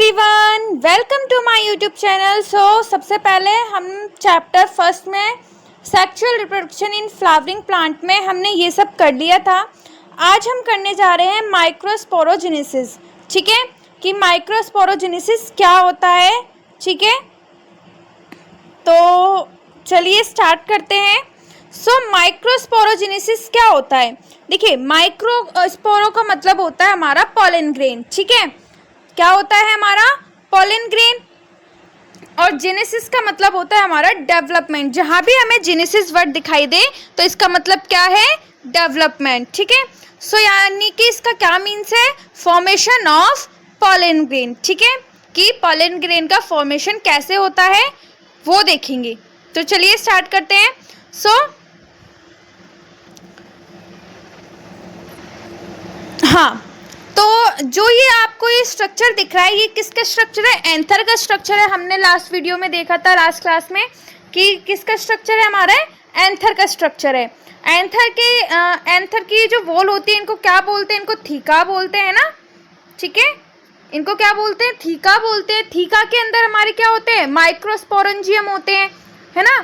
Everyone, welcome to my YouTube channel. सबसे पहले हम चैप्टर फर्स्ट में sexual reproduction in flowering plant में हमने ये सब कर लिया था। आज हम करने जा रहे हैं माइक्रोस्पोरोजेनेसिस। ठीक है, कि माइक्रोस्पोरोजेनेसिस क्या होता है। ठीक है, तो चलिए स्टार्ट करते हैं। माइक्रोस्पोरोजेनेसिस क्या होता है। देखिए, माइक्रोस्पोरो का मतलब होता है हमारा पॉलन ग्रेन। ठीक है, क्या होता है हमारा पॉलन ग्रेन। और जेनेसिस का मतलब होता है हमारा डेवलपमेंट। जहां भी हमें जेनेसिस वर्ड दिखाई दे तो इसका मतलब क्या है, डेवलपमेंट। ठीक है, यानी कि इसका क्या मीन्स है, फॉर्मेशन ऑफ पॉलन ग्रेन। ठीक है, कि पॉलन ग्रेन का फॉर्मेशन कैसे होता है वो देखेंगे। तो चलिए स्टार्ट करते हैं। हाँ, तो जो ये आपको ये स्ट्रक्चर दिख रहा है, ये किसका स्ट्रक्चर है, एंथर का स्ट्रक्चर है। हमने लास्ट वीडियो में देखा था, लास्ट क्लास में, कि किसका स्ट्रक्चर है, हमारा एंथर का स्ट्रक्चर है। एंथर की जो वॉल होती है इनको क्या बोलते हैं, इनको थीका बोलते हैं ना। ठीक है, इनको क्या बोलते हैं, थीका बोलते हैं। थीका के अंदर हमारे क्या होते हैं, माइक्रोस्पोरेंजियम होते हैं, है ना।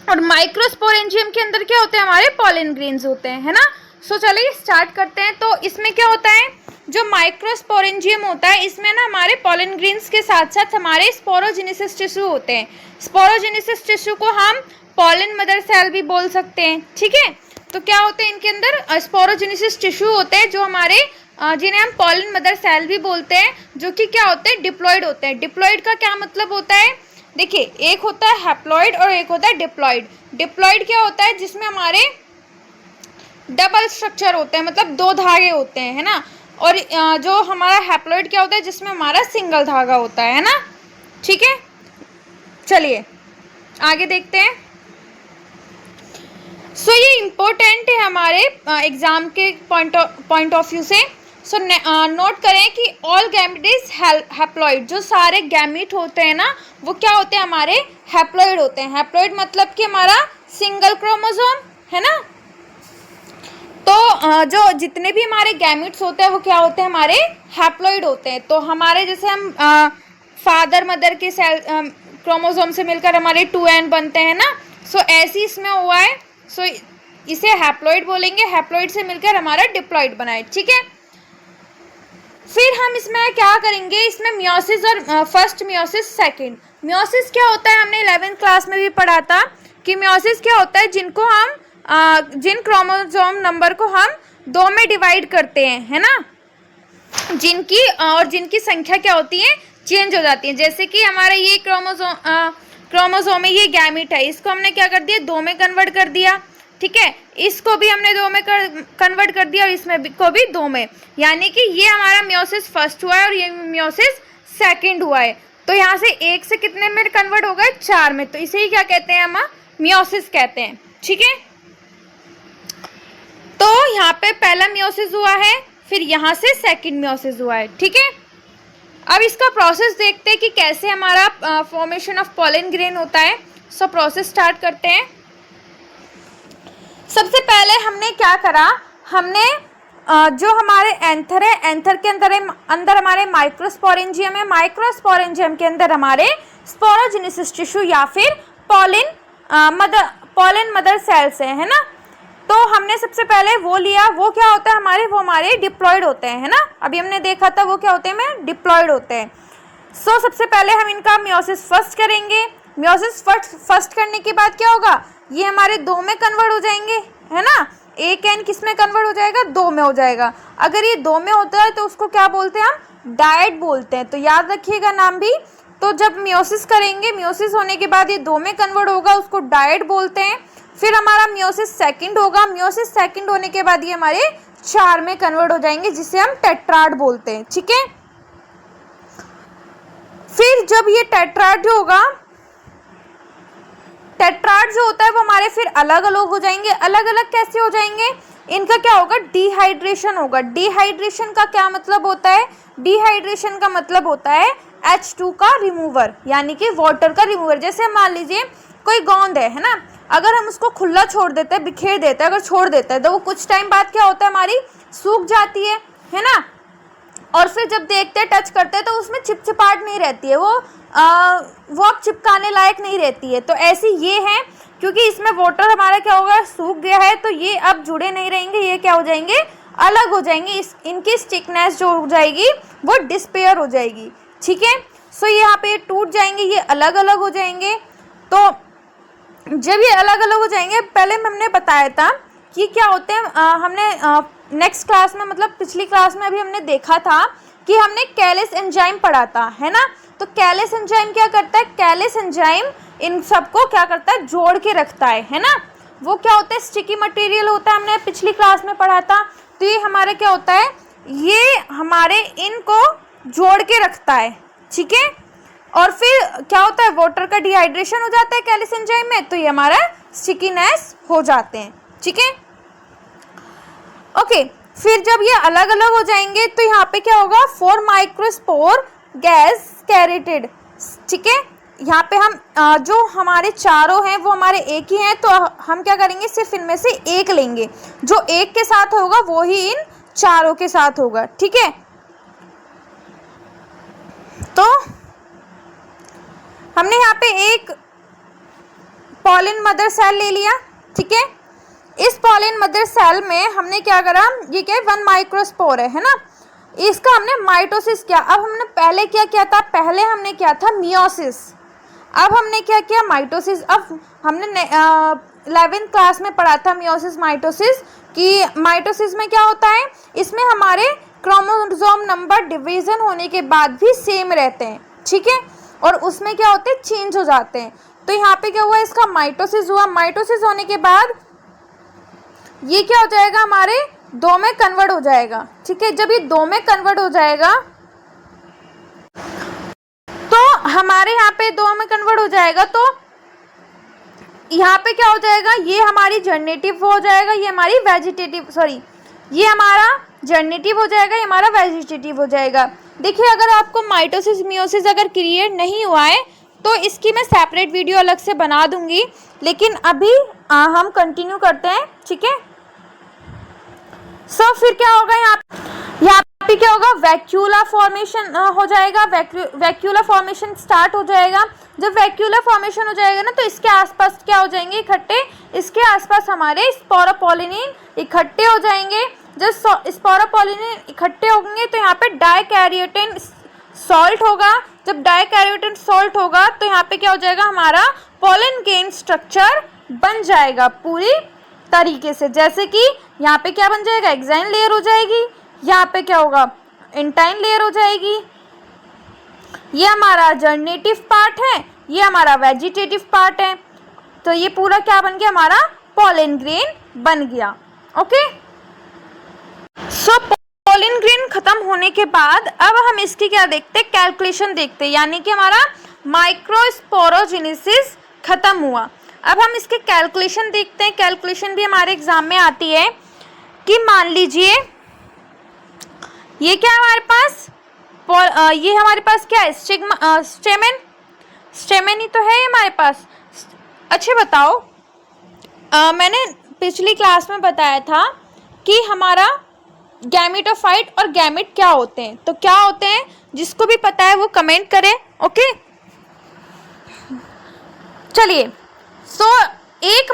और माइक्रोस्पोरेंजियम के अंदर क्या होते हैं, हमारे पॉलन ग्रेन्स होते हैं, है ना। चलिए स्टार्ट करते हैं। तो इसमें क्या होता है, जो माइक्रोस्पोरेंजियम होता है इसमें ना हमारे पॉलन ग्रेन्स के साथ साथ हमारे स्पोरोजेनेसिस टिश्यू होते हैं। स्पोरोजेनेसिस टिश्यू को हम पॉलन मदर सेल भी बोल सकते हैं। ठीक है, तो क्या होते हैं इनके अंदर, स्पोरोजेनेसिस टिश्यू होते हैं जो हमारे जिन्हें हम पॉलन मदर सेल भी बोलते हैं, जो कि क्या होते हैं, डिप्लॉइड होते हैं। डिप्लॉइड का क्या मतलब होता है, देखिए, एक होता है हैप्लॉइड और एक होता है डिप्लॉइड। डिप्लॉइड क्या होता है, जिसमें हमारे डबल स्ट्रक्चर होते हैं, मतलब दो धागे होते हैं, है ना। और जो हमारा हैप्लॉइड क्या होता है, जिसमें हमारा सिंगल धागा होता है ना। ठीक है, चलिए आगे देखते हैं। ये इम्पोर्टेंट है हमारे एग्जाम के पॉइंट ऑफ व्यू से। नोट करें कि ऑल गैमेट इज हैप्लॉइड। जो सारे गैमेट होते हैं ना वो क्या होते हैं, हमारे हैप्लॉइड होते हैं। हैप्लॉइड मतलब कि हमारा सिंगल क्रोमोसोम, है ना। तो जो जितने भी हमारे गैमेट्स होते हैं वो क्या होते हैं, हमारे हैप्लॉइड होते हैं। तो हमारे जैसे हम फादर मदर के सेल क्रोमोसोम से मिलकर हमारे 2n बनते हैं ना। ऐसे इसमें हुआ है। इसे हैप्लॉइड बोलेंगे। हैप्लॉइड से मिलकर हमारा डिप्लॉइड बना है। ठीक है, फिर हम इसमें क्या करेंगे, इसमें मियोसिस और फर्स्ट मियोसिस, सेकंड मियोसिस क्या होता है, हमने 11th क्लास में भी पढ़ा था कि मियोसिस क्या होता है, जिनको हम जिन क्रोमोसोम नंबर को हम 2 में डिवाइड करते हैं, है ना, जिनकी संख्या क्या होती है, चेंज हो जाती है। जैसे कि हमारा ये क्रोमोसोम है, ये गैमेट है, इसको हमने क्या कर दिया, 2 में कन्वर्ट कर दिया। ठीक है, इसको भी हमने 2 में कन्वर्ट कर दिया और इसमें को भी 2 में, यानी कि ये हमारा मियोसिस फर्स्ट हुआ है और ये मियोसिस सेकंड हुआ है। तो यहाँ से 1 से कितने में कन्वर्ट हो गए, 4 में। तो इसे ही क्या कहते हैं, हम मियोसिस कहते हैं। ठीक है, तो यहाँ पे पहला मियोसिस हुआ है, फिर यहाँ से सेकंड मियोसिस हुआ है। ठीक है, अब इसका प्रोसेस देखते हैं कि कैसे हमारा फॉर्मेशन ऑफ पॉलन ग्रेन होता है। प्रोसेस स्टार्ट करते हैं। सबसे पहले हमने क्या करा, हमने जो हमारे एंथर है, एंथर के अंदर हमारे माइक्रोस्पोरेंजियम है। माइक्रोस्पोरेंजियम के अंदर हमारे स्पोरोजेनेसिस टिश्यू या फिर पॉलन मदर सेल्स है ना। तो हमने सबसे पहले वो लिया, वो क्या होता है हमारे, वो हमारे डिप्लॉइड होते हैं, है ना। अभी हमने देखा था वो क्या होते हैं, डिप्लॉइड होते हैं। सबसे पहले हम इनका मियोसिस फर्स्ट करेंगे। मियोसिस फर्स्ट करने के बाद क्या होगा, ये हमारे 2 में कन्वर्ट हो जाएंगे, है ना। एक एन किस में कन्वर्ट हो जाएगा, 2 में हो जाएगा। अगर ये 2 में होता है तो उसको क्या बोलते हैं, हम डायड बोलते हैं। तो याद रखिएगा नाम भी। तो जब मियोसिस करेंगे, मियोसिस होने के बाद ये 2 में कन्वर्ट होगा, उसको डायड बोलते हैं। फिर हमारा मियोसिस सेकंड होगा। मियोसिस सेकंड होने के बाद ये हमारे 4 में कन्वर्ट हो जाएंगे, जिसे हम टेट्राड बोलते हैं। ठीक है, फिर जब ये टेट्राड जो होगा, टेट्राड जो होता है वो हमारे फिर अलग अलग हो जाएंगे। अलग अलग कैसे हो जाएंगे, इनका क्या होगा, डिहाइड्रेशन होगा। डिहाइड्रेशन का क्या मतलब होता है, डिहाइड्रेशन का मतलब होता है H2 का रिमूवर, यानी कि वाटर का रिमूवर। जैसे मान लीजिए कोई गोंद है ना, अगर हम उसको खुला छोड़ देते हैं, बिखेर देते हैं, अगर छोड़ देते हैं तो वो कुछ टाइम बाद क्या होता है, हमारी सूख जाती है ना। और फिर जब देखते हैं, टच करते हैं, तो उसमें चिपचिपाहट नहीं रहती है, वो अब चिपकाने लायक नहीं रहती है। तो ऐसी ये है, क्योंकि इसमें वाटर हमारा क्या होगा, सूख गया है, तो ये अब जुड़े नहीं रहेंगे, ये क्या हो जाएंगे, अलग हो जाएंगे। इनकी स्टिकनेस जो हो जाएगी वो डिस्पेयर हो जाएगी। ठीक है, सो यहाँ पे टूट जाएंगे, ये अलग अलग हो जाएंगे। तो जब ये अलग अलग हो जाएंगे, पहले हमने बताया था कि क्या होते हैं, हमने नेक्स्ट क्लास में, मतलब पिछली क्लास में अभी हमने देखा था कि हमने कैलेस एंजाइम पढ़ा था, है ना। तो कैलेस एंजाइम क्या करता है, कैलेस एंजाइम इन सबको क्या करता है, जोड़ के रखता है ना। वो क्या होता है, स्टिकी मटेरियल होता है, हमने पिछली क्लास में पढ़ा था। तो ये हमारे क्या होता है, ये हमारे इनको जोड़ के रखता है। ठीक है, और फिर क्या होता है, वाटर का डिहाइड्रेशन हो जाता है कैलेस एंजाइम में, तो ये हमारा स्टिकीनेस हो जाते हैं। ठीक है, ओके। फिर जब ये अलग अलग हो जाएंगे, तो यहाँ पे क्या होगा, 4 माइक्रोस्पोर गैस कैरेटेड। ठीक है, यहाँ पे हम जो हमारे चारों हैं वो हमारे एक ही हैं, तो हम क्या करेंगे, सिर्फ इनमें से एक लेंगे, जो एक के साथ होगा वो ही इन चारों के साथ होगा। ठीक है, तो हमने यहाँ पे एक पॉलिन मदर सेल ले लिया। ठीक है, इस पॉलिन मदर सेल में हमने क्या करा, ये क्या है, 1 माइक्रोस्पोर है ना, इसका हमने माइटोसिस किया। अब हमने पहले क्या किया था, पहले हमने किया था मियोसिस, अब हमने क्या किया, माइटोसिस। अब हमने 11th क्लास में पढ़ा था मियोसिस माइटोसिस, कि माइटोसिस में क्या होता है, इसमें हमारे क्रोमोसोम नंबर डिवीजन होने के बाद भी सेम रहते हैं। ठीक है, और उसमें क्या होते हैं, चेंज हो जाते हैं। तो यहाँ पे क्या हुआ, इसका माइटोसिस हुआ। माइटोसिस होने के बाद ये क्या हो जाएगा, हमारे 2 में कन्वर्ट हो जाएगा। ठीक है, जब ये 2 में कन्वर्ट हो जाएगा, तो हमारे यहाँ पे 2 में कन्वर्ट हो जाएगा, तो यहाँ पे क्या हो जाएगा, ये हमारी जर्नेटिव हो जाएगा, ये हमारी वेजिटेटिव, सॉरी, ये हमारा जर्नेटिव हो जाएगा, ये हमारा वेजिटेटिव हो जाएगा। देखिए, अगर आपको माइटोसिस मियोसिस अगर क्रिएट नहीं हुआ है, तो इसकी मैं सेपरेट वीडियो अलग से बना दूंगी, लेकिन अभी हम कंटिन्यू करते हैं। ठीक है, सो फिर क्या होगा, यहाँ पे क्या होगा, वैक्यूला फॉर्मेशन हो जाएगा, वैक्यूला फॉर्मेशन स्टार्ट हो जाएगा। जब वैक्यूला फॉर्मेशन हो जाएगा ना, तो इसके आसपास क्या हो जाएंगे, इकट्ठे, इसके आसपास हमारे स्पोरोपोलिनिन इकट्ठे हो जाएंगे। जब स्पोरोपोलिनिन इकट्ठे होंगे, तो यहाँ पे डाइकैरियोटिन सॉल्ट होगा। जब डाइकैरियोटिन सॉल्ट होगा, तो यहाँ पे क्या हो जाएगा, हमारा पोलन ग्रेन स्ट्रक्चर बन जाएगा पूरी तरीके से। जैसे कि यहाँ पे क्या बन जाएगा, एक्साइन लेयर हो जाएगी, यहाँ पे क्या होगा, इंटाइन लेयर हो जाएगी। ये हमारा जर्नेटिव पार्ट है, ये हमारा वेजिटेटिव पार्ट है। तो ये पूरा क्या बन गया, हमारा पोलन ग्रेन बन गया। ओके, सो पोलन ग्रेन खत्म होने के बाद अब हम इसकी क्या देखते हैं, कैलकुलेशन देखते हैं, यानी कि हमारा माइक्रोस्पोरोजेनेसिस खत्म हुआ। अब हम इसके कैलकुलेशन देखते हैं। कैलकुलेशन भी हमारे एग्जाम में आती है कि मान लीजिए ये क्या है हमारे पास, ये हमारे पास क्या है, स्टेमेन ही तो है ये हमारे पास। अच्छा बताओ, मैंने पिछली क्लास में बताया था कि हमारा गैमेटोफाइट और गैमेट क्या होते हैं। तो क्या होते हैं, जिसको भी पता है वो कमेंट करे। ओके, चलिए, सो एक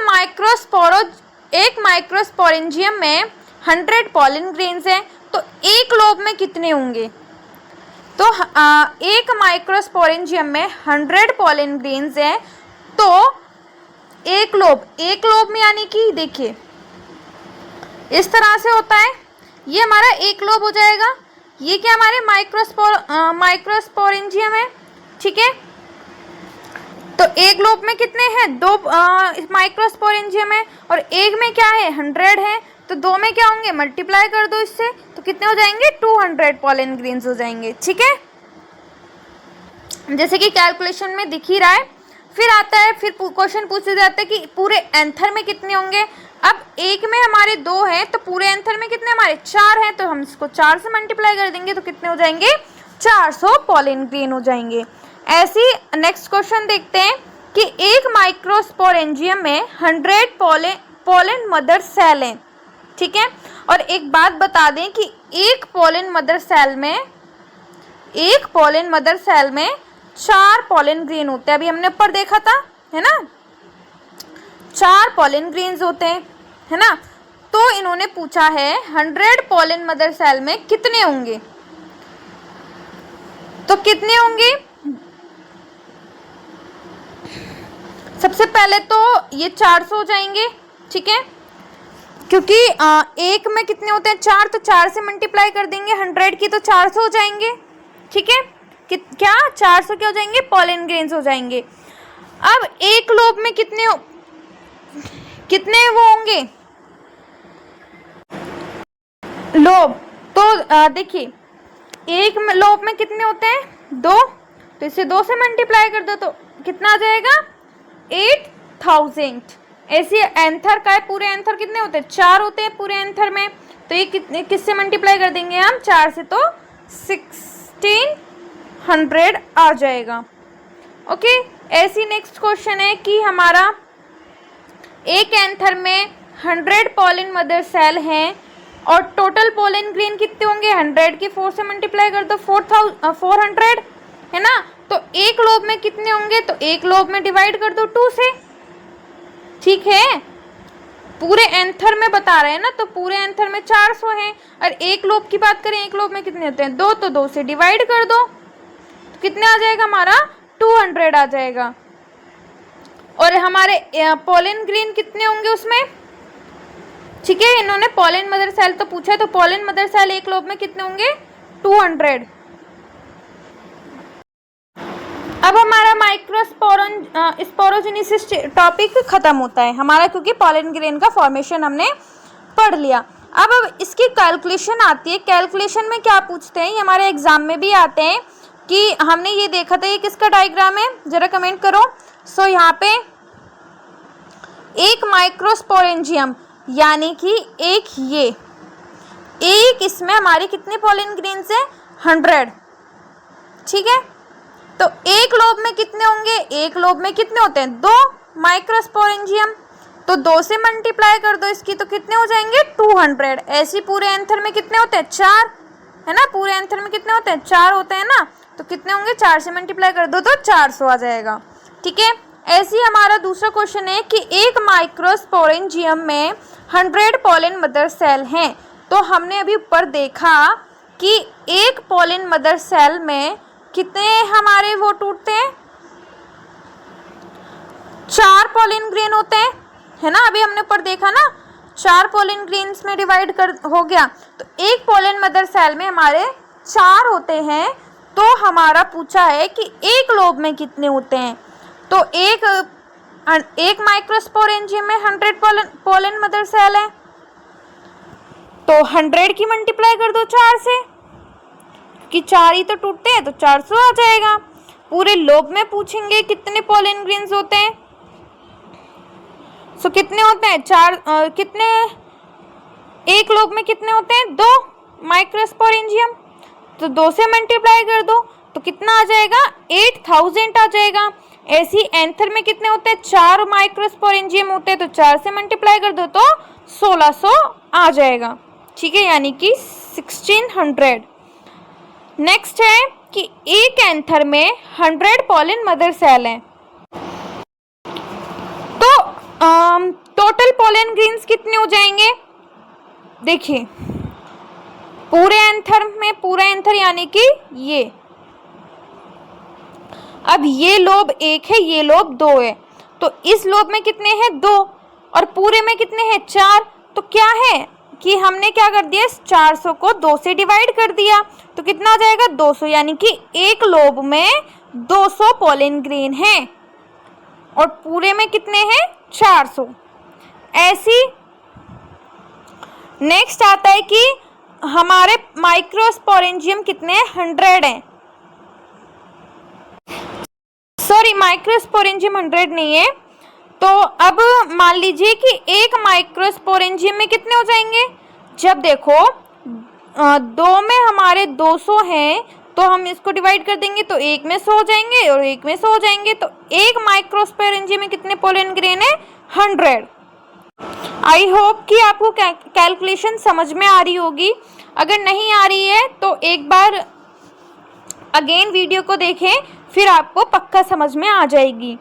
माइक्रोस्पोरेंजियम में 100 पॉलन ग्रेन्स हैं, तो एक लोब में कितने होंगे, तो एक माइक्रोस्पोरेंजियम में 100 पॉलन ग्रेन्स हैं, तो एक लोब में, यानी कि देखिए इस तरह से होता है, ये हमारा एक लोब हो जाएगा। ये क्या हमारे माइक्रोस्पोरेंजियम है। ठीक है, तो एक लोब में कितने हैं, 2 माइक्रोस्पोरेंजियम है, और एक में क्या है, 100 है, तो 2 में क्या होंगे, मल्टीप्लाई कर दो इससे, तो कितने हो जाएंगे, 200 पॉलन ग्रेन्स हो जाएंगे। ठीक है, जैसे कि कैलकुलेशन में दिख ही रहा है। फिर आता है, फिर क्वेश्चन पूछे जाते हैं कि पूरे एंथर में कितने होंगे। अब एक में हमारे 2 हैं, तो पूरे एंथर में कितने हमारे 4 हैं, तो हम इसको 4 से मल्टीप्लाई कर देंगे, तो कितने हो जाएंगे, 400 पॉलन ग्रेन हो जाएंगे। ऐसी नेक्स्ट क्वेश्चन देखते हैं कि एक माइक्रोस्पोरेंजियम में 100 पोलन मदर सेल हैं। ठीक है, और एक बात बता दें कि एक पोलन मदर सेल में 4 पोलन ग्रेन होते हैं। अभी हमने ऊपर देखा था, है ना, 4 पोलन ग्रेन्स होते हैं, है ना। तो इन्होंने पूछा है 100 पोलन मदर सेल में कितने होंगे, तो कितने होंगे। सबसे पहले तो ये 400 हो जाएंगे, ठीक है, क्योंकि एक में कितने होते हैं 4, तो 4 से मल्टीप्लाई कर देंगे 100 की, तो 400 हो जाएंगे, ठीक है। क्या 400 क्या हो जाएंगे, पोलन ग्रेन्स हो जाएंगे। अब एक लोब में कितने वो होंगे लोब, तो देखिए एक लोब में कितने होते हैं 2, तो इसे 2 से मल्टीप्लाई कर दो तो कितना आ जाएगा 8000। ऐसे एंथर का है, पूरे एंथर कितने होते हैं 4 होते हैं पूरे एंथर में, तो ये कितने किससे मल्टीप्लाई कर देंगे हम 4 से, तो 1600 आ जाएगा। ओके, ऐसी नेक्स्ट क्वेश्चन है कि हमारा एक एंथर में 100 पोलन मदर सेल हैं और टोटल पोलन ग्रेन कितने होंगे 100 की 4 से मल्टीप्लाई कर दो 400, है ना। तो एक लोब में कितने होंगे, तो एक लोब में डिवाइड कर दो 2 से, ठीक है। पूरे एंथर में बता रहे हैं ना, तो पूरे एंथर में 400 हैं, और एक लोब की बात करें एक लोब में कितने होते हैं 2, तो 2 से डिवाइड कर दो, तो कितने आ जाएगा हमारा 200 आ जाएगा। और हमारे पोलन ग्रेन कितने होंगे उसमें, ठीक है। इन्होंने पोलन मदर सेल तो पूछा है, तो पोलन मदर सेल एक लोब में कितने होंगे 200। अब हमारा स्पोरोजेनेसिस टॉपिक खत्म होता है हमारा, क्योंकि पोलन ग्रेन का फॉर्मेशन हमने पढ़ लिया। अब इसकी कैलकुलेशन आती है। कैलकुलेशन में क्या पूछते हैं, ये हमारे एग्जाम में भी आते हैं कि हमने ये देखा था, ये किसका डायग्राम है जरा कमेंट करो। सो यहाँ पे एक माइक्रोस्पोरेंजियम यानी कि एक इसमें हमारे कितने पोलन ग्रेन्स हैं 100, ठीक है। तो एक लोब में कितने होंगे, एक लोब में कितने होते हैं 2 माइक्रोस्पोरेंजियम, तो 2 से मल्टीप्लाई कर दो इसकी, तो कितने हो जाएंगे 200। ऐसे पूरे एंथर में कितने होते हैं 4, है ना, पूरे एंथर में कितने होते हैं 4 होते हैं ना, तो कितने होंगे 4 से मल्टीप्लाई कर दो तो 400 आ जाएगा, ठीक है। ऐसे ही हमारा दूसरा क्वेश्चन है कि एक माइक्रोस्पोरेंजियम में 100 पोलन मदर सेल हैं। तो हमने अभी ऊपर देखा कि एक पोलन मदर सेल में कितने हमारे वो टूटते हैं 4 पोलन ग्रेन होते हैं, है ना। अभी हमने ऊपर देखा ना 4 पोलन ग्रेन्स में डिवाइड हो गया, तो एक पोलन मदर सेल में हमारे 4 होते हैं। तो हमारा पूछा है कि एक लोब में कितने होते हैं, तो एक माइक्रोस्पोरेंजियम में 100 पोलन मदर सेल है, तो 100 की मल्टीप्लाई कर दो 4 से, कि 4 ही तो टूटते हैं, तो 400 आ जाएगा। पूरे लोब में पूछेंगे कितने पोलन ग्रेन्स होते हैं, सो कितने होते हैं 4, कितने एक लोब में कितने होते हैं 2 माइक्रोस्पोरेंजियम, तो 2 से मल्टीप्लाई कर दो तो कितना आ जाएगा 8000 आ जाएगा। ऐसी एंथर में कितने होते हैं 4 माइक्रोस्पोरेंजियम होते हैं, तो 4 से मल्टीप्लाई कर दो तो 1600 आ जाएगा, ठीक है, यानी कि 1600। नेक्स्ट है कि एक एंथर में 100 पोलन मदर सेल हैं, तो टोटल पोलन ग्रेन्स कितने हो जाएंगे, देखिए पूरे एंथर में, पूरा एंथर यानी कि ये, अब ये लोब 1 है, ये लोब 2 है, तो इस लोब में कितने हैं 2 और पूरे में कितने हैं 4, तो क्या है कि हमने क्या कर दिया 400 को 2 से डिवाइड कर दिया, तो कितना आ जाएगा 200, यानी कि एक लोब में 200 पोलन ग्रेन हैं और पूरे में कितने हैं 400। ऐसी नेक्स्ट आता है कि हमारे माइक्रोस्पोरेंजियम कितने हैं 100 हैं, सॉरी माइक्रोस्पोरेंजियम 100 नहीं है। तो अब मान लीजिए कि एक माइक्रोस्पोरेंजियम में कितने हो जाएंगे, जब देखो 2 में हमारे 200 हैं तो हम इसको डिवाइड कर देंगे तो एक में 100 हो जाएंगे और एक में 100 हो जाएंगे, तो एक माइक्रोस्पोरेंजियम में कितने पोलन ग्रेन है 100। आई होप कि आपको कैलकुलेशन समझ में आ रही होगी। अगर नहीं आ रही है तो एक बार अगेन वीडियो को देखें, फिर आपको पक्का समझ में आ जाएगी।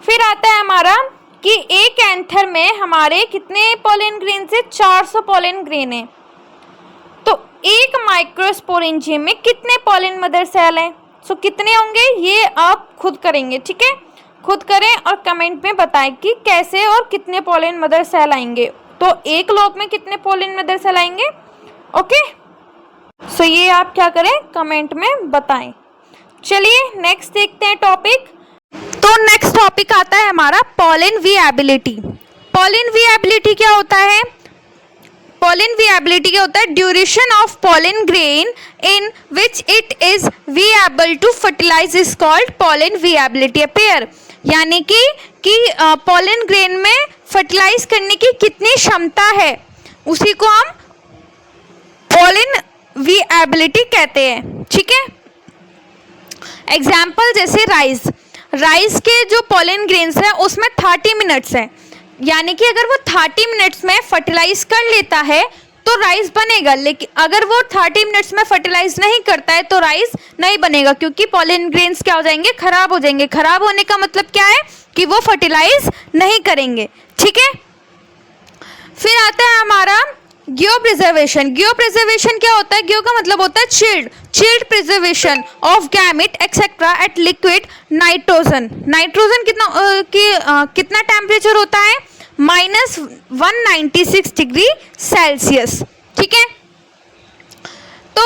फिर आता है हमारा कि एक एंथर में हमारे कितने पोलन ग्रेन से 400 पोलन ग्रेन है। तो एक माइक्रोस्पोरेंजियम में कितने पोलन मदर सेल हैं? सो कितने होंगे ये आप खुद करेंगे, ठीक है? खुद करें और कमेंट में बताएं कि कैसे और कितने पोलन मदर सेल आएंगे। तो एक लोब में कितने पोलन मदर सेल आएंगे? ओके, सो ये आप क्या करें, कमेंट में बताएं। चलिए नेक्स्ट देखते हैं टॉपिक। तो नेक्स्ट टॉपिक आता है हमारा पोलन विएबिलिटी। पोलन विएबिलिटी क्या होता है? पोलन विएबिलिटी क्या होता है? Duration of pollen grain in which it is viable to fertilize is called pollen viability pair. यानी कि पोलन ग्रेन में फर्टिलाइज करने की कितनी क्षमता है, उसी को हम पोलन विएबिलिटी कहते हैं, ठीक है? एग्जाम्पल जैसे राइस के जो पोलन ग्रेन्स है उसमें 30 मिनट्स है, यानी कि अगर वो 30 मिनट्स में फर्टिलाइज कर लेता है तो राइस बनेगा। लेकिन अगर वो 30 मिनट्स में फर्टिलाइज नहीं करता है तो राइस नहीं बनेगा, क्योंकि पोलन ग्रेन्स क्या हो जाएंगे, खराब हो जाएंगे। खराब होने का मतलब क्या है कि वो फर्टिलाइज नहीं करेंगे, ठीक है? फिर आता है हमारा गियो प्रिजर्वेशन। गियो प्रिजर्वेशन क्या होता है? गियो का मतलब होता है chilled preservation of gamete etcetera at liquid nitrogen. Nitrogen कितना टेम्परेचर होता है? -196 डिग्री सेल्सियस, ठीक है? तो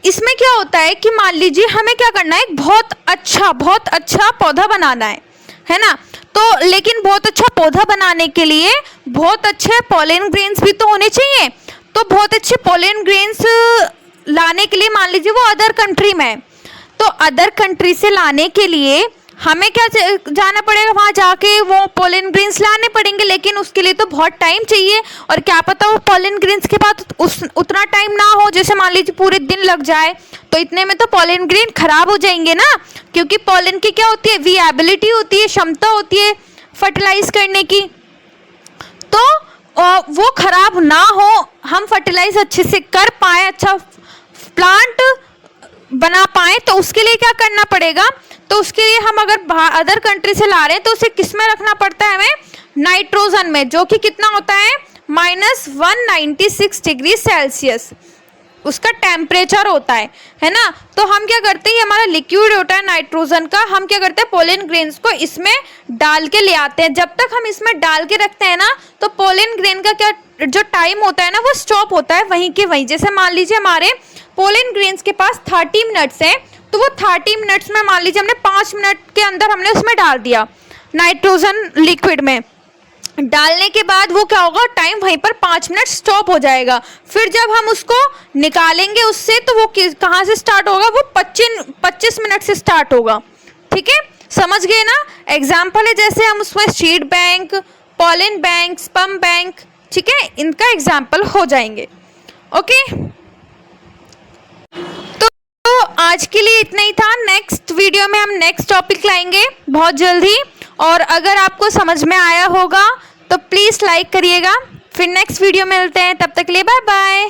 इसमें क्या होता है कि मान लीजिए हमें क्या करना है, बहुत अच्छा पौधा बनाना है ना? तो लेकिन बहुत अच्छा पौधा बनाने के लिए बहुत अच्छे पोलन ग्रेन्स भी तो होने चाहिए। तो बहुत अच्छे पोलन ग्रेन्स लाने के लिए मान लीजिए वो अदर कंट्री में है, तो अदर कंट्री से लाने के लिए हमें क्या जाना पड़ेगा, वहाँ जाके वो पोलन ग्रेन्स लाने पड़ेंगे। लेकिन उसके लिए तो बहुत टाइम चाहिए, और क्या पता वो पोलन ग्रेन्स के बाद उतना टाइम ना हो, जैसे मान लीजिए पूरे दिन लग जाए, तो इतने में तो पोलन ग्रेन खराब हो जाएंगे ना। क्योंकि पोलन की क्या होती है, विएबिलिटी होती है, क्षमता होती है फर्टिलाइज करने की। तो वो खराब ना हो, हम फर्टिलाइज अच्छे से कर पाए, अच्छा प्लांट बना पाए, तो उसके लिए क्या करना पड़ेगा? तो उसके लिए हम अगर अदर कंट्री से ला रहे हैं तो उसे किस में रखना पड़ता है हमें? नाइट्रोजन में, जो कि कितना होता है? -196 डिग्री सेल्सियस उसका टेम्परेचर होता है ना? तो हम क्या करते हैं, हमारा लिक्विड होता है नाइट्रोजन का, हम क्या करते हैं, पोलन ग्रेन्स को इसमें डाल के ले आते हैं। जब तक हम इसमें डाल के रखते हैं ना, तो पोलन ग्रेन का क्या जो टाइम होता है ना, वो स्टॉप होता है वहीं के वहीं। जैसे मान लीजिए हमारे पोलन ग्रेन्स के पास 30 मिनट्स हैं, तो वो 30 मिनट्स में मान लीजिए हमने 5 मिनट के अंदर हमने उसमें डाल दिया नाइट्रोजन लिक्विड में। डालने के बाद वो क्या होगा, टाइम वहीं पर 5 मिनट स्टॉप हो जाएगा। फिर जब हम उसको निकालेंगे उससे, तो वो कहाँ से स्टार्ट होगा? वो 25 मिनट से स्टार्ट होगा, ठीक है? समझ गए ना? एग्जाम्पल है जैसे हम उसमें seed bank, pollen bank, sperm bank, ठीक है, इनका एग्जाम्पल हो जाएंगे। ओके, तो आज के लिए इतना ही था। नेक्स्ट वीडियो में हम नेक्स्ट टॉपिक लाएंगे बहुत जल्दी, और अगर आपको समझ में आया होगा तो प्लीज़ लाइक करिएगा। फिर नेक्स्ट वीडियो में मिलते हैं, तब तक के लिए बाय बाय।